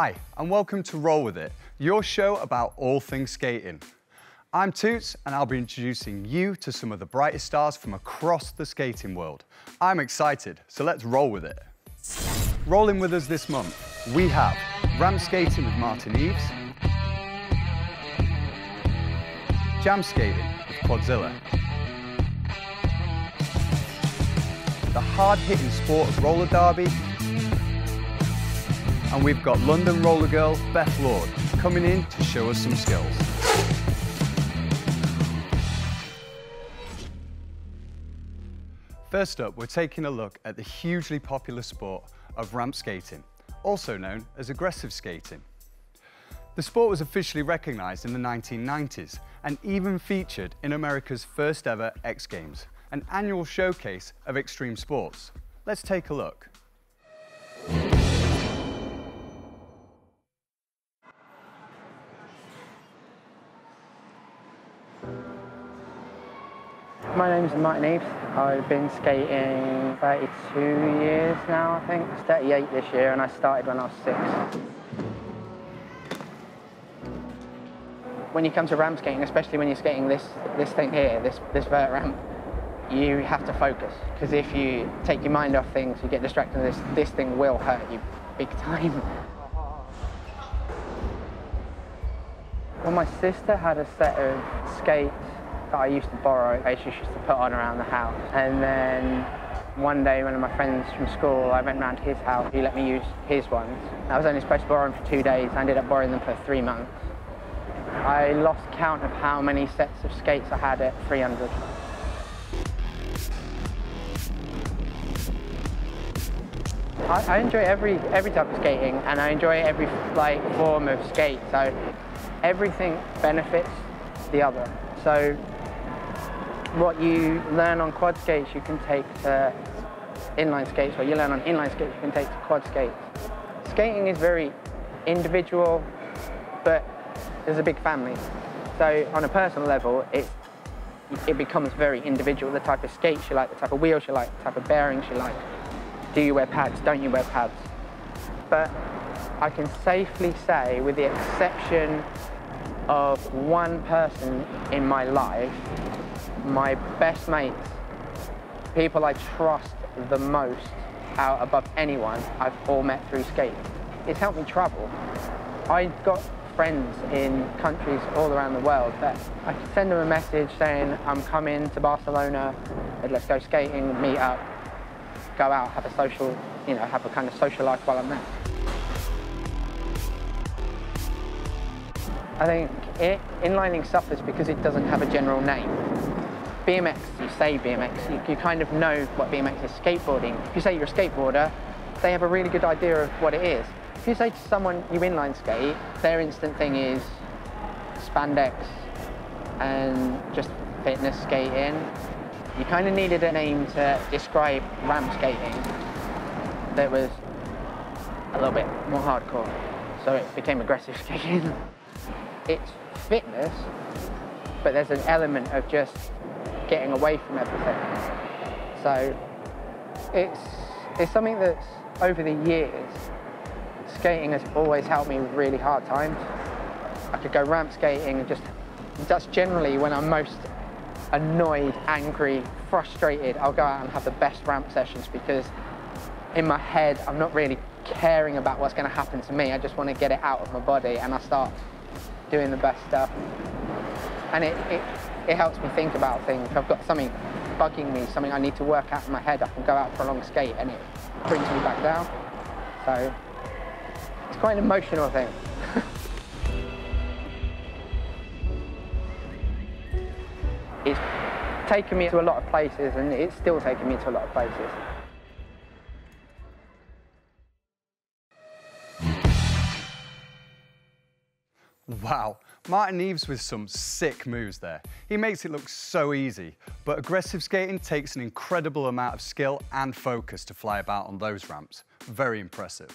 Hi, and welcome to Roll With It, your show about all things skating. I'm Toots, and I'll be introducing you to some of the brightest stars from across the skating world. I'm excited, so let's roll with it. Rolling with us this month, we have ramp skating with Martin Eves, jam skating with Quadzilla, the hard-hitting sport of roller derby, and we've got London roller girl Beth Lord coming in to show us some skills. First up, we're taking a look at the hugely popular sport of ramp skating, also known as aggressive skating. The sport was officially recognised in the 1990s and even featured in America's first ever X Games, an annual showcase of extreme sports. Let's take a look. My name's Martin Eves. I've been skating 32 years now, I think. It's 38 this year, and I started when I was 6. When you come to ramp skating, especially when you're skating this thing here, this vert ramp, you have to focus, because if you take your mind off things, you get distracted, this thing will hurt you big time. Well, my sister had a set of skates that I used to borrow. I used to put on around the house. And then one day, one of my friends from school, I went round to his house. He let me use his ones. I was only supposed to borrow them for 2 days. I ended up borrowing them for 3 months. I lost count of how many sets of skates I had at 300. I enjoy every type of skating, and I enjoy every form of skate. So everything benefits the other. So what you learn on quad skates, you can take to inline skates. What you learn on inline skates, you can take to quad skates. Skating is very individual, but there's a big family. So on a personal level, it becomes very individual. The type of skates you like, the type of wheels you like, the type of bearings you like. Do you wear pads? Don't you wear pads? But I can safely say, with the exception of one person in my life, my best mates, people I trust the most out above anyone, I've all met through skating. It's helped me travel. I've got friends in countries all around the world that I can send them a message saying, I'm coming to Barcelona, let's go skating, meet up, go out, have a social, have a kind of social life while I'm there. I think inlining suffers because it doesn't have a general name. BMX, you say BMX, you kind of know what BMX is. Skateboarding, if you say you're a skateboarder, they have a really good idea of what it is. If you say to someone you inline skate, their instant thing is spandex and just fitness skating. You kind of needed a name to describe ramp skating that was a little bit more hardcore, so it became aggressive skating. It's fitness, but there's an element of just getting away from everything. So it's something that's, over the years, skating has always helped me with really hard times. I could go ramp skating and that's generally when I'm most annoyed, angry, frustrated. I'll go out and have the best ramp sessions, because in my head, I'm not really caring about what's going to happen to me. I just want to get it out of my body, and I start doing the best stuff. And it helps me think about things. If I've got something bugging me, something I need to work out in my head, I can go out for a long skate and it brings me back down. So it's quite an emotional thing. It's taken me to a lot of places, and it's still taking me to a lot of places. Wow, Martin Eves with some sick moves there. He makes it look so easy, but aggressive skating takes an incredible amount of skill and focus to fly about on those ramps. Very impressive.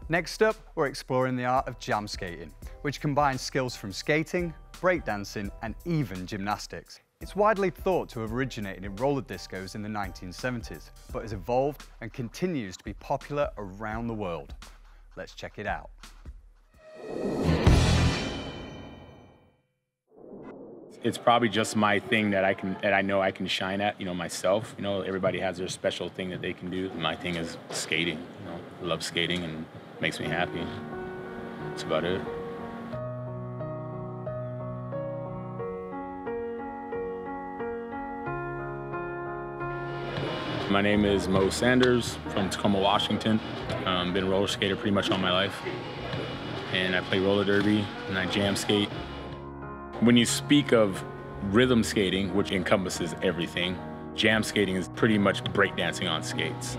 Next up, we're exploring the art of jam skating, which combines skills from skating, breakdancing, and even gymnastics. It's widely thought to have originated in roller discos in the 1970s, but has evolved and continues to be popular around the world. Let's check it out. It's probably just my thing that I know I can shine at, myself. Everybody has their special thing that they can do. My thing is skating. I love skating and it makes me happy. That's about it. My name is Mo Sanders from Tacoma, Washington. Been a roller skater pretty much all my life. And I play roller derby and I jam skate. When you speak of rhythm skating, which encompasses everything, jam skating is pretty much breakdancing on skates.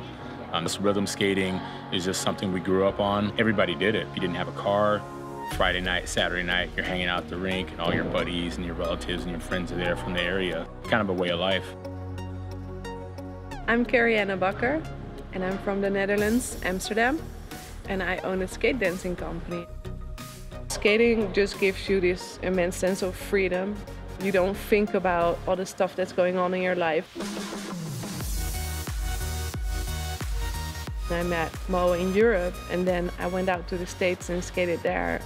This rhythm skating is just something we grew up on. Everybody did it. If you didn't have a car, Friday night, Saturday night, you're hanging out at the rink and all your buddies and your relatives and your friends are there from the area. Kind of a way of life. I'm Karianne Bakker and I'm from the Netherlands, Amsterdam, and I own a skate dancing company. Skating just gives you this immense sense of freedom. You don't think about all the stuff that's going on in your life. I met Mo in Europe and then I went out to the States and skated there.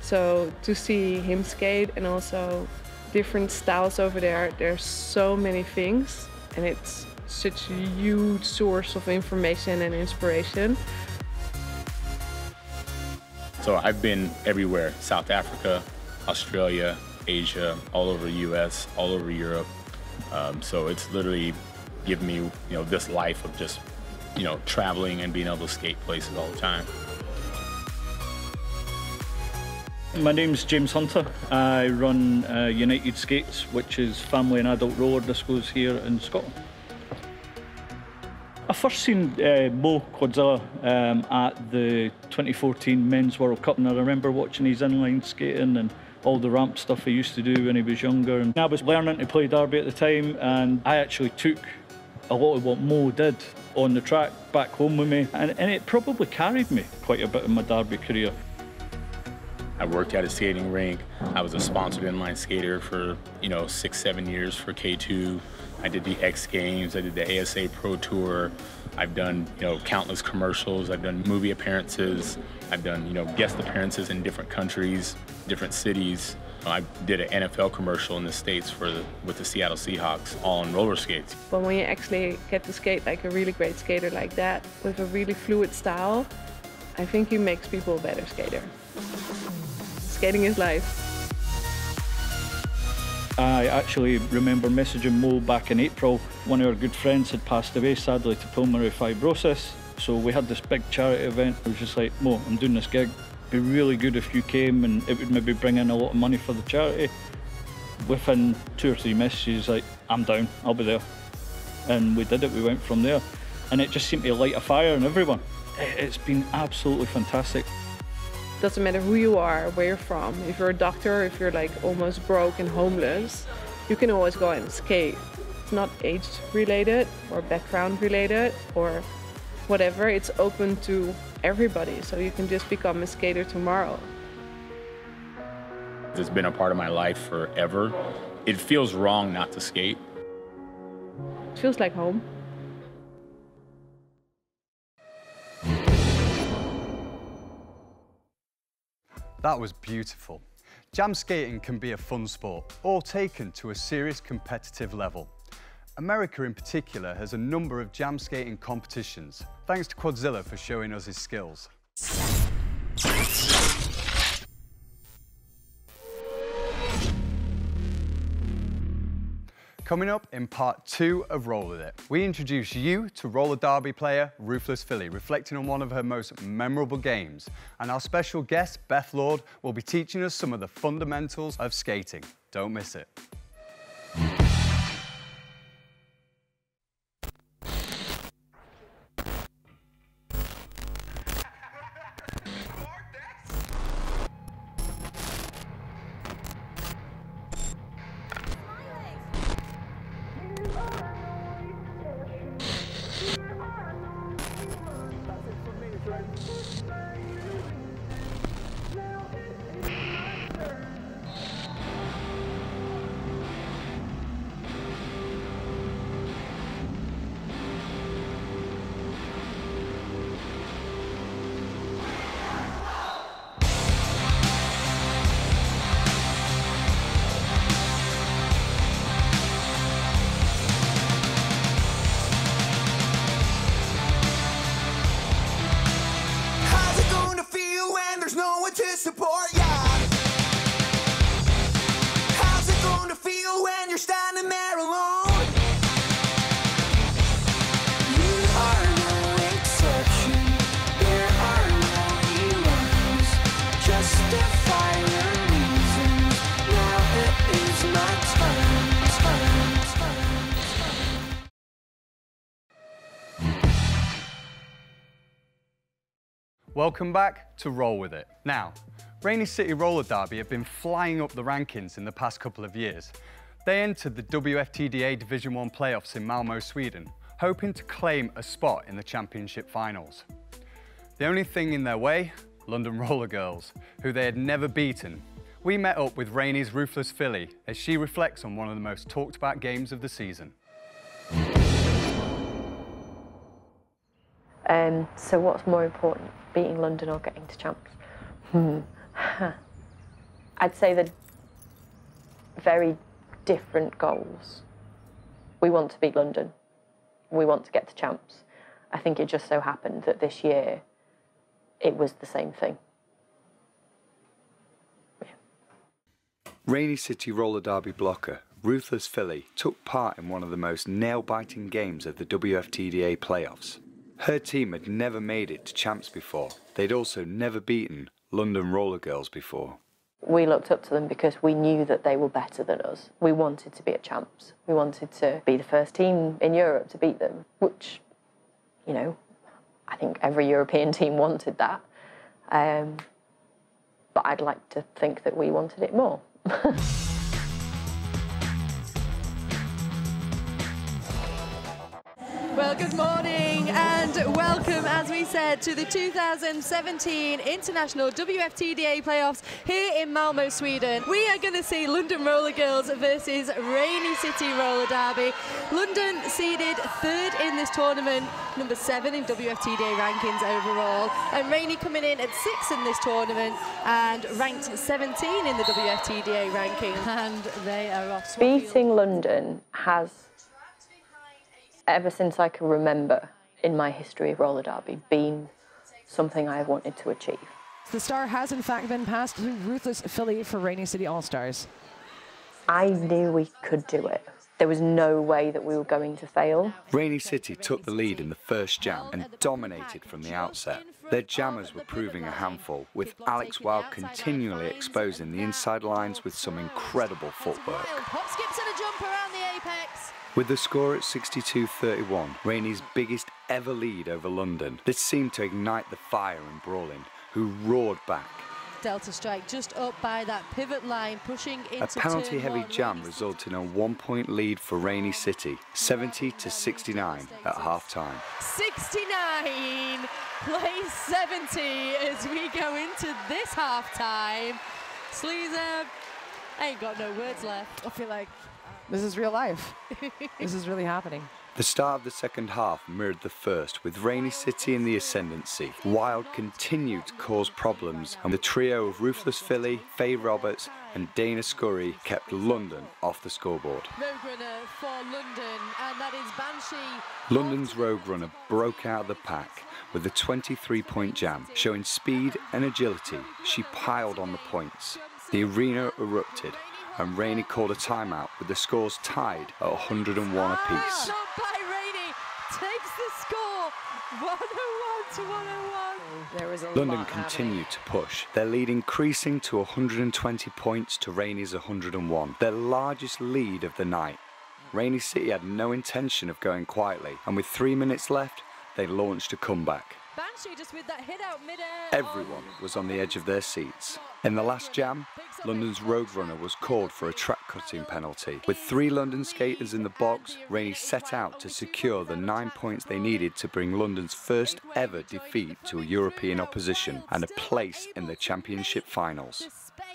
So to see him skate and also different styles over there, there's so many things and it's such a huge source of information and inspiration. So I've been everywhere, South Africa, Australia, Asia, all over the US, all over Europe. So it's literally given me, this life of just, traveling and being able to skate places all the time. My name's James Hunter. I run United Skates, which is family and adult roller discos here in Scotland. I first seen Mo Quadzilla at the 2014 Men's World Cup, and I remember watching his inline skating and all the ramp stuff he used to do when he was younger. And I was learning to play derby at the time, and I actually took a lot of what Mo did on the track back home with me, and it probably carried me quite a bit in my derby career. I worked at a skating rink. I was a sponsored inline skater for, 6-7 years for K2. I did the X Games, I did the ASA Pro Tour. I've done, countless commercials. I've done movie appearances. I've done, guest appearances in different countries, different cities. I did an NFL commercial in the States with the Seattle Seahawks, all on roller skates. But when you actually get to skate like a really great skater like that, with a really fluid style, I think he makes people a better skater. Skating is life. I actually remember messaging Mo back in April. One of our good friends had passed away, sadly, to pulmonary fibrosis. So we had this big charity event. I was just like, Mo, I'm doing this gig. It'd be really good if you came and it would maybe bring in a lot of money for the charity. Within 2 or 3 messages, like, I'm down, I'll be there. And we did it, we went from there. And it just seemed to light a fire in everyone. It's been absolutely fantastic. Doesn't matter who you are, where you're from. If you're a doctor, if you're like almost broke and homeless, you can always go and skate. It's not age related or background related or whatever. It's open to everybody, so you can just become a skater tomorrow. It's been a part of my life forever. It feels wrong not to skate. It feels like home. That was beautiful. Jam skating can be a fun sport, or taken to a serious competitive level. America in particular has a number of jam skating competitions. Thanks to Quadzilla for showing us his skills. Coming up in part 2 of Roll With It, we introduce you to roller derby player Ruthless Philly, reflecting on one of her most memorable games. And our special guest, Beth Lord, will be teaching us some of the fundamentals of skating. Don't miss it. Welcome back to Roll With It. Now, Rainy City Roller Derby have been flying up the rankings in the past couple of years. They entered the WFTDA Division 1 playoffs in Malmö, Sweden, hoping to claim a spot in the championship finals. The only thing in their way, London Roller Girls, who they had never beaten. We met up with Rainy's Ruthless Filly as she reflects on one of the most talked about games of the season. So what's more important, beating London or getting to champs? I'd say they're very different goals. We want to beat London. We want to get to champs. I think it just so happened that this year it was the same thing. Rainy City Roller Derby blocker Ruthless Filly took part in one of the most nail-biting games of the WFTDA playoffs. Her team had never made it to champs before. They'd also never beaten London Roller Girls before. We looked up to them because we knew that they were better than us. We wanted to be at champs. We wanted to be the first team in Europe to beat them, which, you know, I think every European team wanted that. But I'd like to think that we wanted it more. Well, good morning and welcome, as we said, to the 2017 International WFTDA playoffs here in Malmö, Sweden. We are going to see London Roller Girls versus Rainy City Roller Derby. London seeded 3rd in this tournament, number 7 in WFTDA rankings overall, and Rainy coming in at 6th in this tournament and ranked 17 in the WFTDA rankings. And they are off. Beating London has, ever since I can remember in my history of roller derby, been something I have wanted to achieve. The star has in fact been passed to Ruthless Filly for Rainy City All-Stars. I knew we could do it. There was no way that we were going to fail. Rainy City took the lead in the first jam and dominated from the outset. Their jammers were proving a handful, with Alex Wild continually exposing the inside lines with some incredible footwork. Hop skips and a jump around the apex. With the score at 62-31, Rainy's biggest ever lead over London, this seemed to ignite the fire in Brawling, who roared back. Delta Strike just up by that pivot line, pushing into A penalty-heavy turn 1. jam resulted in a 1-point lead for Rainy City, 70-69 at half-time. 69 plays 70 as we go into this half-time. Sleazer ain't got no words left. I feel like this is real life. This is really happening. The start of the second half mirrored the first, with Rainy City in the ascendancy. Wild continued to cause problems, and the trio of Ruthless Filly, Faye Roberts and Dana Scurry kept London off the scoreboard. Rogue runner for London, and that is Banshee. London's Rogue Runner broke out of the pack with a 23-point jam. Showing speed and agility, she piled on the points. The arena erupted, and Rainy called a timeout with the scores tied at 101 apiece. Not by Rainy, takes the score, 101 to 101. There was a London lot continued to push, their lead increasing to 120 points to Rainy's 101, their largest lead of the night. Rainy City had no intention of going quietly, and with 3 minutes left, they launched a comeback. Banshee just with that hit out midair. Everyone was on the edge of their seats. In the last jam, London's Rogue Runner was called for a track-cutting penalty. With 3 London skaters in the box, Rainy set out to secure the 9 points they needed to bring London's first ever defeat to a European opposition and a place in the championship finals.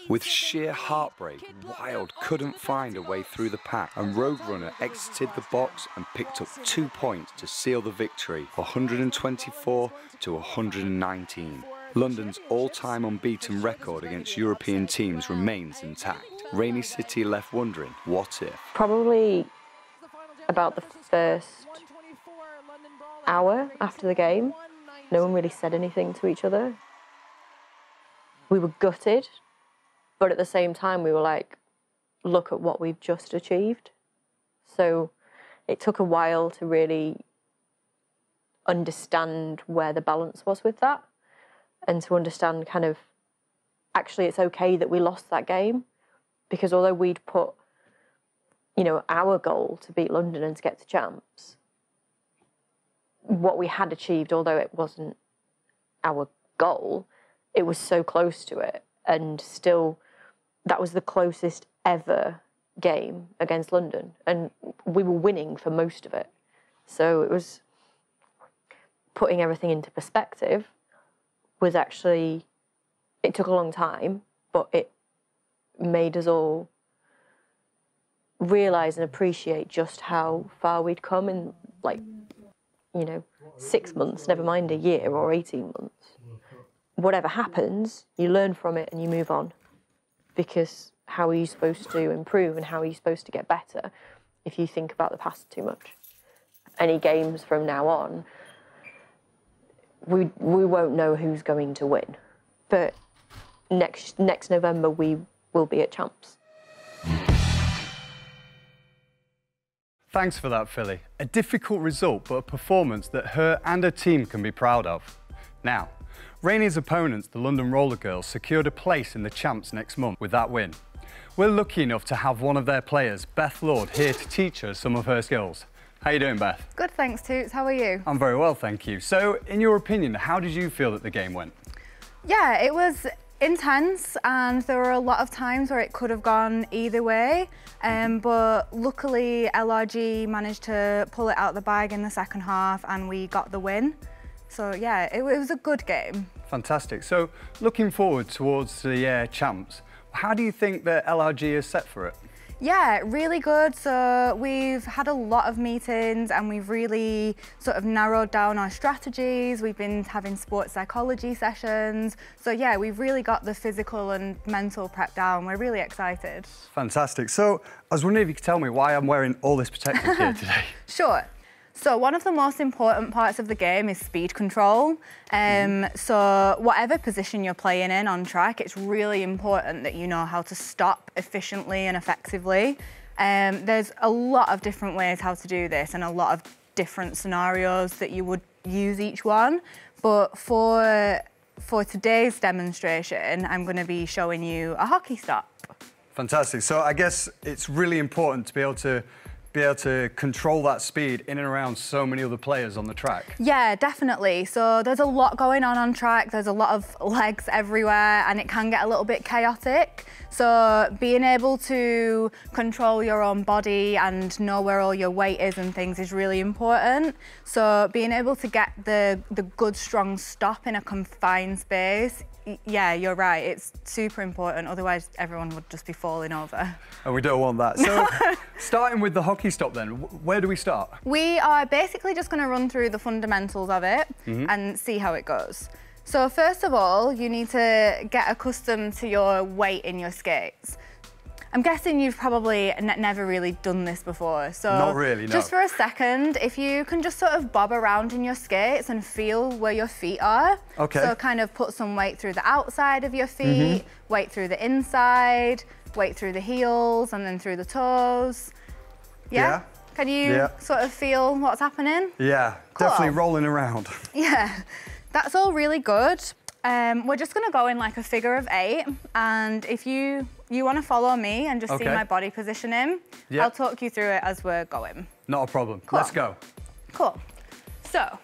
With sheer heartbreak, Wild couldn't find a way through the pack, and Rogue Runner exited the box and picked up 2 points to seal the victory, 124 to 119. London's all-time unbeaten record against European teams remains intact. Rainy City left wondering, what if? Probably about the first hour after the game, no one really said anything to each other. We were gutted, but at the same time we were like, look at what we've just achieved. So it took a while to really understand where the balance was with that, and to understand kind of, actually it's okay that we lost that game, because although we'd put, you know, our goal to beat London and to get to champs, what we had achieved, although it wasn't our goal, it was so close to it. And still, that was the closest ever game against London. And we were winning for most of it. So it was putting everything into perspective was actually, it took a long time, but it made us all realise and appreciate just how far we'd come in, like, you know, 6 months, never mind a year or 18 months. Whatever happens, you learn from it and you move on. Because how are you supposed to improve and how are you supposed to get better if you think about the past too much? Any games from now on, we won't know who's going to win. But next November, we will be at Champs. Thanks for that, Philly. A difficult result, but a performance that her and her team can be proud of. Now, Rainie's opponents, the London Roller Girls, secured a place in the Champs next month with that win. We're lucky enough to have one of their players, Beth Lord, here to teach us some of her skills. How you doing, Beth? Good, thanks, Toots. How are you? I'm very well, thank you. So, in your opinion, how did you feel that the game went? Yeah, it was intense and there were a lot of times where it could have gone either way, but luckily LRG managed to pull it out the bag in the second half and we got the win. So yeah, it was a good game. Fantastic. So looking forward towards the Champs, how do you think that LRG is set for it? Yeah, really good. So we've had a lot of meetings and we've really sort of narrowed down our strategies. We've been having sports psychology sessions. So yeah, we've really got the physical and mental prep down. We're really excited. Fantastic. So I was wondering if you could tell me why I'm wearing all this protective gear today. Sure. So one of the most important parts of the game is speed control. So whatever position you're playing in on track, it's really important that you know how to stop efficiently and effectively. There's a lot of different ways how to do this and a lot of different scenarios that you would use each one. But for today's demonstration, I'm going to be showing you a hockey stop. Fantastic. So I guess it's really important to be able to control that speed in and around so many other players on the track. Yeah, definitely. So there's a lot going on track. There's a lot of legs everywhere and it can get a little bit chaotic. So being able to control your own body and know where all your weight is and things is really important. So being able to get the good, strong stop in a confined space, yeah, you're right. It's super important. Otherwise, everyone would just be falling over. And we don't want that. So, starting with the hockey stop then, where do we start? We are basically just going to run through the fundamentals of it and see how it goes. So, first of all, you need to get accustomed to your weight in your skates. I'm guessing you've probably never really done this before. So not really, no. Just for a second, if you can just sort of bob around in your skates and feel where your feet are. Okay. So kind of put some weight through the outside of your feet, weight through the inside, weight through the heels and then through the toes. Yeah? Can you sort of feel what's happening? Yeah, cool. Definitely rolling around. Yeah, that's all really good. We're just gonna go in like a figure of 8, and if you want to follow me and just see my body positioning, I'll talk you through it as we're going. Not a problem. Cool. Let's go. Cool. So,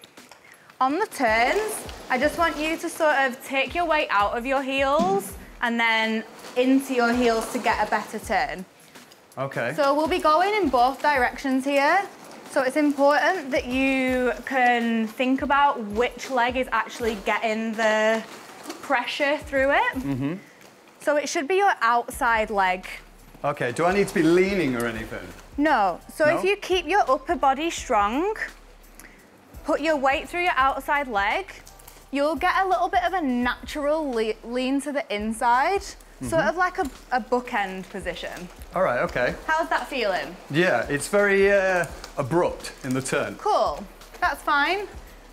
on the turns, I just want you to sort of take your weight out of your heels and then into your heels to get a better turn. Okay. So we'll be going in both directions here. So it's important that you can think about which leg is actually getting the pressure through it. So it should be your outside leg. Okay, do I need to be leaning or anything? No. So if you keep your upper body strong, put your weight through your outside leg, you'll get a little bit of a natural lean to the inside. Sort of like a bookend position. All right, okay. How's that feeling? Yeah, it's very abrupt in the turn. Cool, that's fine.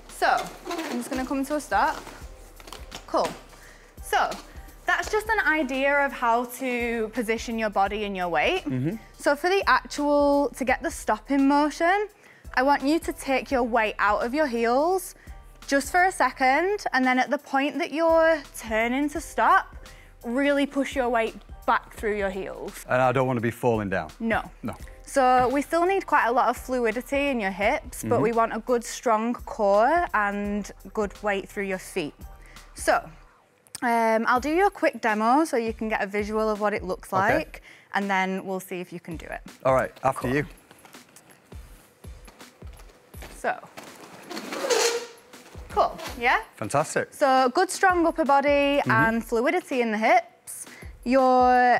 So, I'm just gonna come to a stop. Cool. So, that's just an idea of how to position your body and your weight. So for the to get the stop in motion, I want you to take your weight out of your heels just for a second, and then at the point that you're turning to stop, really push your weight back through your heels. And I don't want to be falling down? No. No. So we still need quite a lot of fluidity in your hips, but we want a good strong core and good weight through your feet. So, I'll do you a quick demo so you can get a visual of what it looks like, and then we'll see if you can do it. All right, after you. So, cool, yeah? Fantastic. So, good strong upper body and fluidity in the hips. Your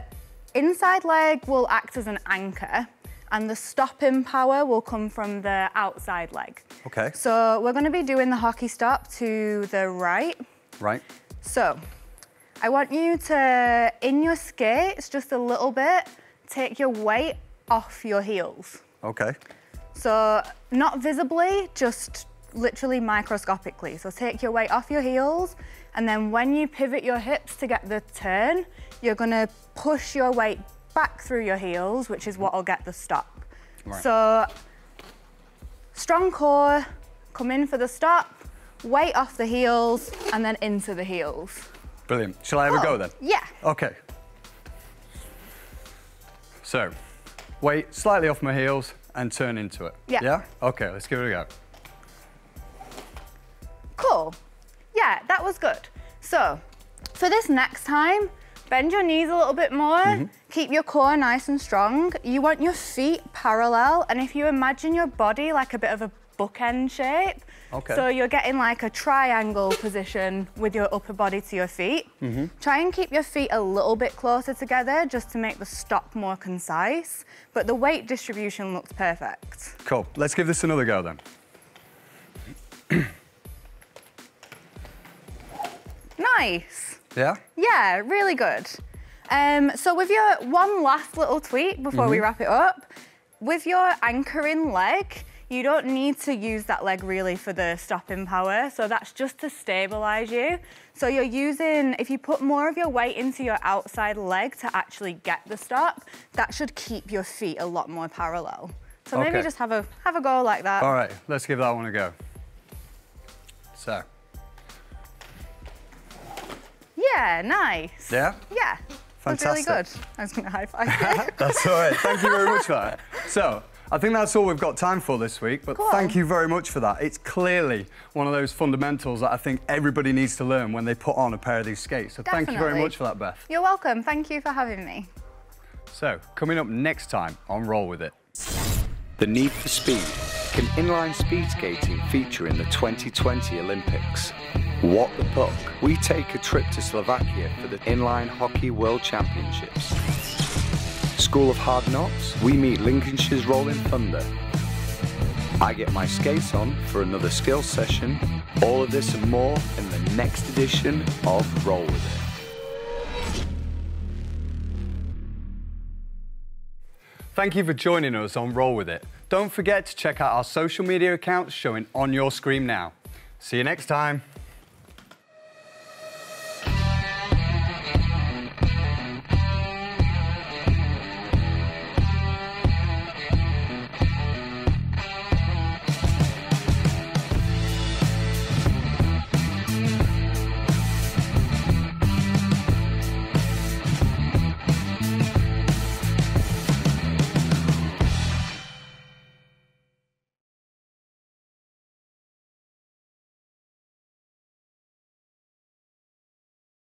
inside leg will act as an anchor, and the stopping power will come from the outside leg. Okay. So, we're going to be doing the hockey stop to the right. Right. So, I want you to, in your skates, just a little bit, take your weight off your heels. Okay. So, not visibly, just literally microscopically. So take your weight off your heels, and then when you pivot your hips to get the turn, you're gonna push your weight back through your heels, which is what will get the stop. Right. So, strong core, come in for the stop, weight off the heels, and then into the heels. Brilliant. Shall I have a go then? Yeah. Okay. So, weight slightly off my heels and turn into it. Yeah. Yeah? Okay, let's give it a go. Cool. Yeah, that was good. So, for this next time, bend your knees a little bit more, keep your core nice and strong. You want your feet parallel, and if you imagine your body like a bit of a bookend shape, so you're getting like a triangle position with your upper body to your feet. Try and keep your feet a little bit closer together just to make the stop more concise, but the weight distribution looks perfect. Cool. Let's give this another go then. Nice. Yeah? Yeah, really good. So with your one last little tweak before we wrap it up, with your anchoring leg, you don't need to use that leg really for the stopping power, so that's just to stabilize you. So you're using, if you put more of your weight into your outside leg to actually get the stop, that should keep your feet a lot more parallel. So maybe just have a go like that. All right, let's give that one a go. So. Yeah, nice. Yeah? Yeah. Fantastic. That's really good. I was going to high five. That's all right. Thank you very much for that. So, I think that's all we've got time for this week, but thank you very much for that. It's clearly one of those fundamentals that I think everybody needs to learn when they put on a pair of these skates. So thank you very much for that, Beth. You're welcome. Thank you for having me. So, coming up next time on Roll With It. The Need for Speed. Can inline speed skating feature in the 2020 Olympics? What the Puck? We take a trip to Slovakia for the Inline Hockey World Championships. School of Hard Knocks, we meet Lincolnshire's Rolling Thunder. I get my skates on for another skills session. All of this and more in the next edition of Roll With It. Thank you for joining us on Roll With It. Don't forget to check out our social media accounts showing on your screen now. See you next time.